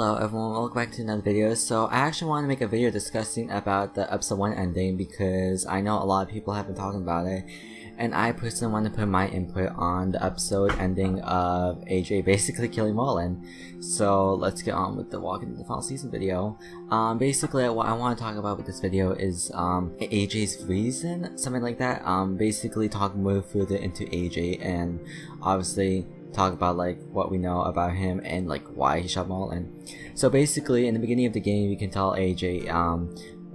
Hello everyone, welcome back to another video. So I actually want to make a video discussing about the episode 1 ending because I know a lot of people have been talking about it, and I personally want to put my input on the episode ending of AJ basically killing Marlon. So let's get on with the walk into the final season video. Basically what I want to talk about with this video is AJ's reason, something like that. Basically talk more further into AJ and obviously talk about like what we know about him and like why he shot Marlon. So basically in the beginning of the game you can tell AJ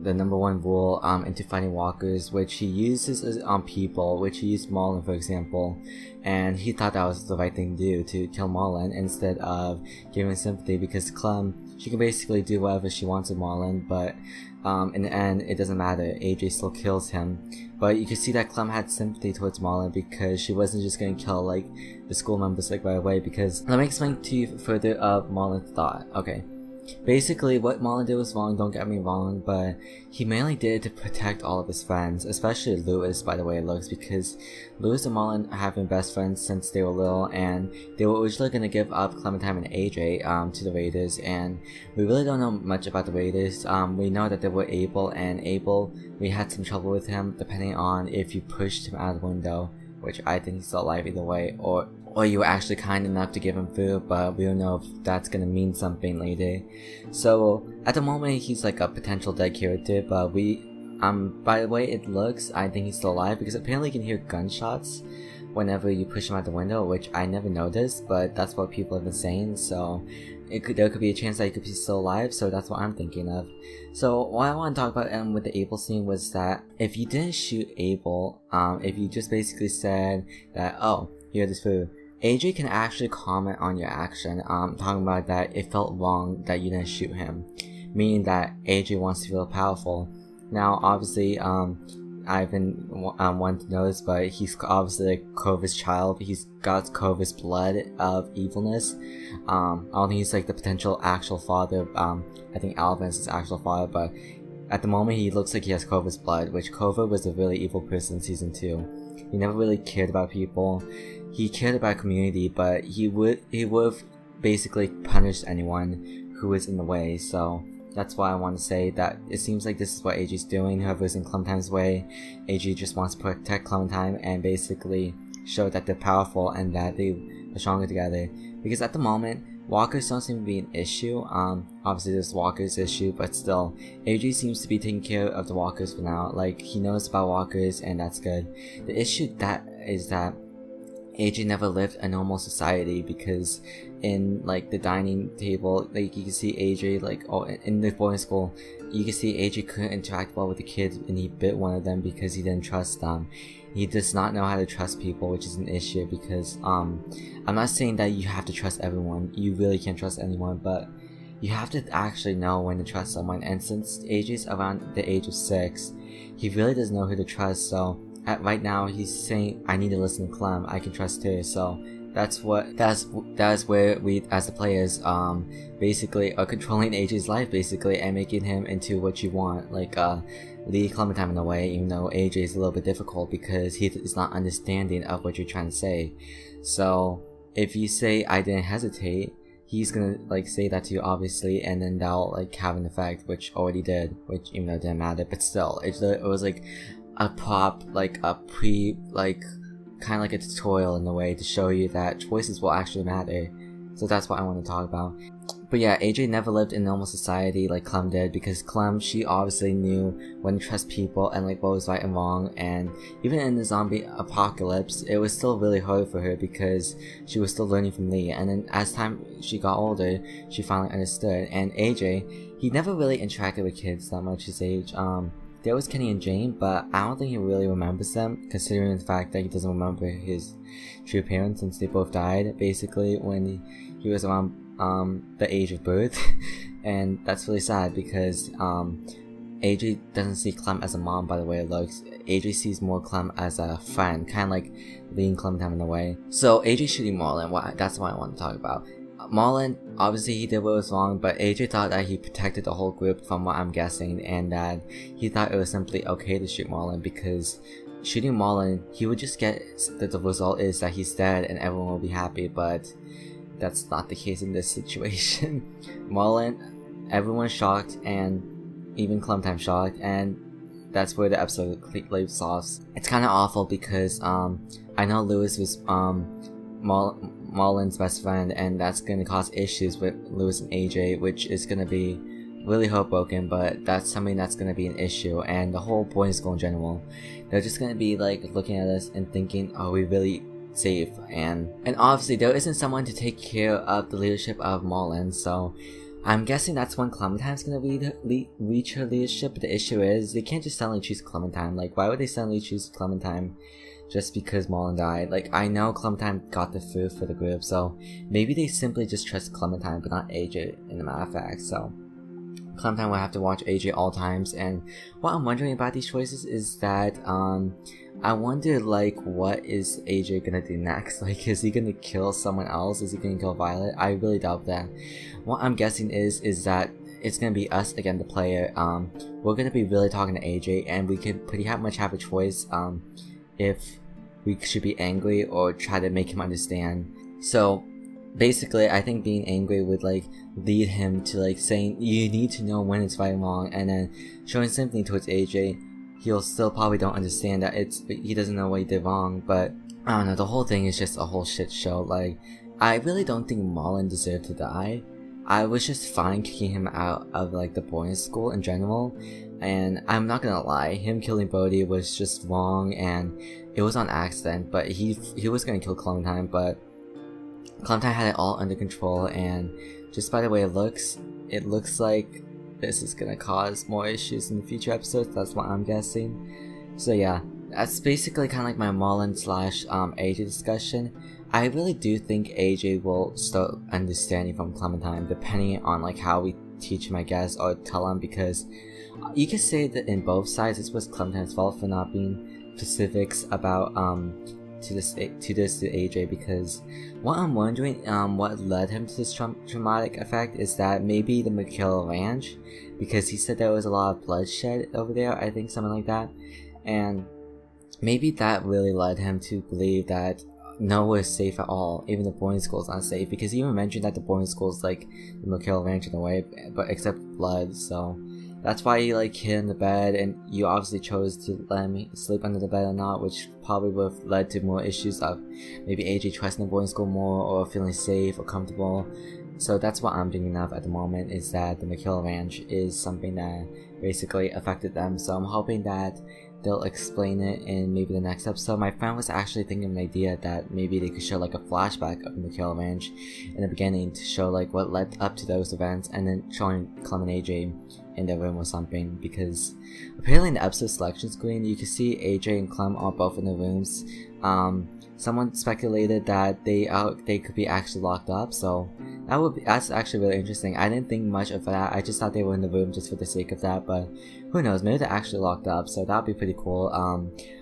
the number one rule into fighting walkers, which he uses on people, which he used Marlon for example, and he thought that was the right thing to do, to kill Marlon instead of giving sympathy, because Clem, she can basically do whatever she wants with Marlon, but in the end it doesn't matter, AJ still kills him. But you can see that Clem had sympathy towards Marlon because she wasn't just gonna kill like the school members like right away, because let me explain to you further of Marlon's thought. Okay, basically what Marlon did was wrong, don't get me wrong, but he mainly did it to protect all of his friends, especially Lewis by the way it looks, because Lewis and Marlon have been best friends since they were little, and they were originally going to give up Clementine and AJ to the Raiders, and we really don't know much about the Raiders. We know that they were Abel, and Abel, we had some trouble with him depending on if you pushed him out of the window, which I think he's still alive either way, or you were actually kind enough to give him food, but we don't know if that's gonna mean something later. So at the moment he's like a potential dead character, but by the way it looks, I think he's still alive because apparently you can hear gunshots whenever you push him out the window, which I never noticed, but that's what people have been saying, so there could be a chance that he could be still alive, so that's what I'm thinking of. So what I want to talk about with the Abel scene was that if you didn't shoot Abel, if you just basically said that, oh, here, this food, AJ can actually comment on your action, talking about that it felt wrong that you didn't shoot him, meaning that AJ wants to feel powerful. Now obviously I've been wanting to know this, but he's obviously like Cova's child. He's got Cova's blood of evilness. I don't think he's like the potential actual father. I think Alvin is his actual father, but at the moment he looks like he has Cova's blood, which Kova was a really evil person in season 2. He never really cared about people. He cared about community, but he would have basically punished anyone who was in the way. So that's why I want to say that it seems like this is what AJ's doing. Whoever's in Clementine's way, AJ just wants to protect Clementine and basically show that they're powerful and that they're stronger together. Because at the moment, walkers don't seem to be an issue. Obviously there's walkers issue, but still, AJ seems to be taking care of the walkers for now. Like, he knows about walkers and that's good. The issue is that AJ never lived a normal society, because in like the dining table, like you can see AJ like in the boarding school, you can see AJ couldn't interact well with the kids and he bit one of them because he didn't trust them. He does not know how to trust people, which is an issue because I'm not saying that you have to trust everyone, you really can't trust anyone, but you have to actually know when to trust someone. And since AJ's around the age of 6, he really doesn't know who to trust. So right now he's saying, I need to listen to Clem, I can trust her. So that's where we as the players basically are controlling AJ's life basically and making him into what you want, like lead Clementine in a way, even though AJ is a little bit difficult because he is not understanding of what you're trying to say. So if you say I didn't hesitate, he's gonna like say that to you obviously, and then that'll like have an effect, which already did, which even though it didn't matter, but still it was like a prop, like a kind of like a tutorial in a way to show you that choices will actually matter. So that's what I want to talk about. But yeah, AJ never lived in normal society like Clem did, because Clem, she obviously knew when to trust people and like what was right and wrong, and even in the zombie apocalypse it was still really hard for her because she was still learning from Lee, and then as time she got older she finally understood. And AJ, he never really interacted with kids that much his age. There was Kenny and Jane, but I don't think he really remembers them, considering the fact that he doesn't remember his true parents since they both died basically when he was around the age of birth. And that's really sad because AJ doesn't see Clem as a mom by the way it looks. AJ sees more Clem as a friend, kind of like leading Clementine in a way. So AJ shooting Marlon, that's what I want to talk about. Marlon, obviously he did what was wrong, but AJ thought that he protected the whole group from what I'm guessing, and that he thought it was simply okay to shoot Marlon, because shooting Marlon, he would just get that the result is that he's dead and everyone will be happy, but that's not the case in this situation. Marlon, everyone's shocked, and even Clementine shocked, and that's where the episode leaves off. It's kind of awful because I know Lewis was Marlon's best friend, and that's gonna cause issues with Lewis and AJ, which is gonna be really heartbroken, but that's something that's gonna be an issue. And the whole boarding school in general, they're just gonna be like looking at us and thinking, are we really safe? And obviously there isn't someone to take care of the leadership of Marlon, so I'm guessing that's when Clementine's gonna reach her leadership. But the issue is they can't just suddenly choose Clementine. Like, why would they suddenly choose Clementine just because Marlon died? Like, I know Clementine got the food for the group, so maybe they simply just trust Clementine but not AJ, in a matter of fact. So Clementine will have to watch AJ all times. And what I'm wondering about these choices is that I wonder, like, what is AJ gonna do next? Like, is he gonna kill someone else? Is he gonna kill Violet? I really doubt that. What I'm guessing is that it's gonna be us again, the player. We're gonna be really talking to AJ, and we could pretty much have a choice if we should be angry or try to make him understand. So basically, I think being angry would like lead him to like saying you need to know when it's right and wrong, and then showing sympathy towards AJ. He'll still probably don't understand that he doesn't know what he did wrong, but I don't know, the whole thing is just a whole shit show. Like, I really don't think Marlon deserved to die. I was just fine kicking him out of like the boarding school in general, and I'm not gonna lie, him killing Bodhi was just wrong, and it was on accident. But he was gonna kill Clementine, but Clementine had it all under control, and just by the way it looks like this is gonna cause more issues in the future episodes. That's what I'm guessing. So yeah, that's basically kind of like my Marlon / AJ discussion. I really do think AJ will start understanding from Clementine, depending on like how we teach him, I guess, or tell him, because you could say that in both sides it was Clementine's fault for not being specifics about to AJ, because what I'm wondering what led him to this traumatic effect is that maybe the McCarrol Ranch, because he said there was a lot of bloodshed over there, I think something like that, and maybe that really led him to believe that nowhere is safe at all, even the boarding school is unsafe, because he even mentioned that the boarding school is like the McCarrol Ranch in a way, but except blood. So that's why he like hid in the bed, and you obviously chose to let him sleep under the bed or not, which probably would have led to more issues of maybe AJ trusting the boarding school more or feeling safe or comfortable. So that's what I'm thinking of at the moment, is that the McCarrol Ranch is something that basically affected them. So I'm hoping that they'll explain it in maybe the next episode. My friend was actually thinking of an idea that maybe they could show like a flashback of the McCarrol Ranch in the beginning to show like what led up to those events, and then showing Clem and AJ in their room or something, because apparently in the episode selection screen you can see AJ and Clem are both in the rooms. Someone speculated that they could be actually locked up, so that's actually really interesting. I didn't think much of that. I just thought they were in the room just for the sake of that, but who knows, maybe they're actually locked up, so that'd be pretty cool.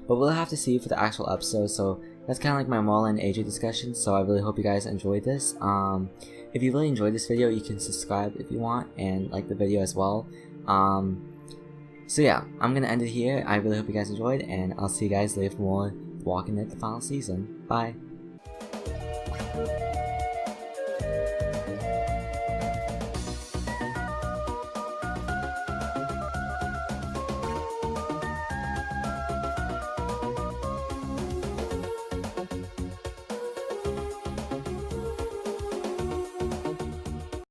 But we'll have to see for the actual episode. So that's kind of like my Marlon and AJ discussion, so I really hope you guys enjoyed this. If you really enjoyed this video, you can subscribe if you want, and like the video as well. So yeah, I'm gonna end it here. I really hope you guys enjoyed, and I'll see you guys later for more Walking It, the final season. Bye!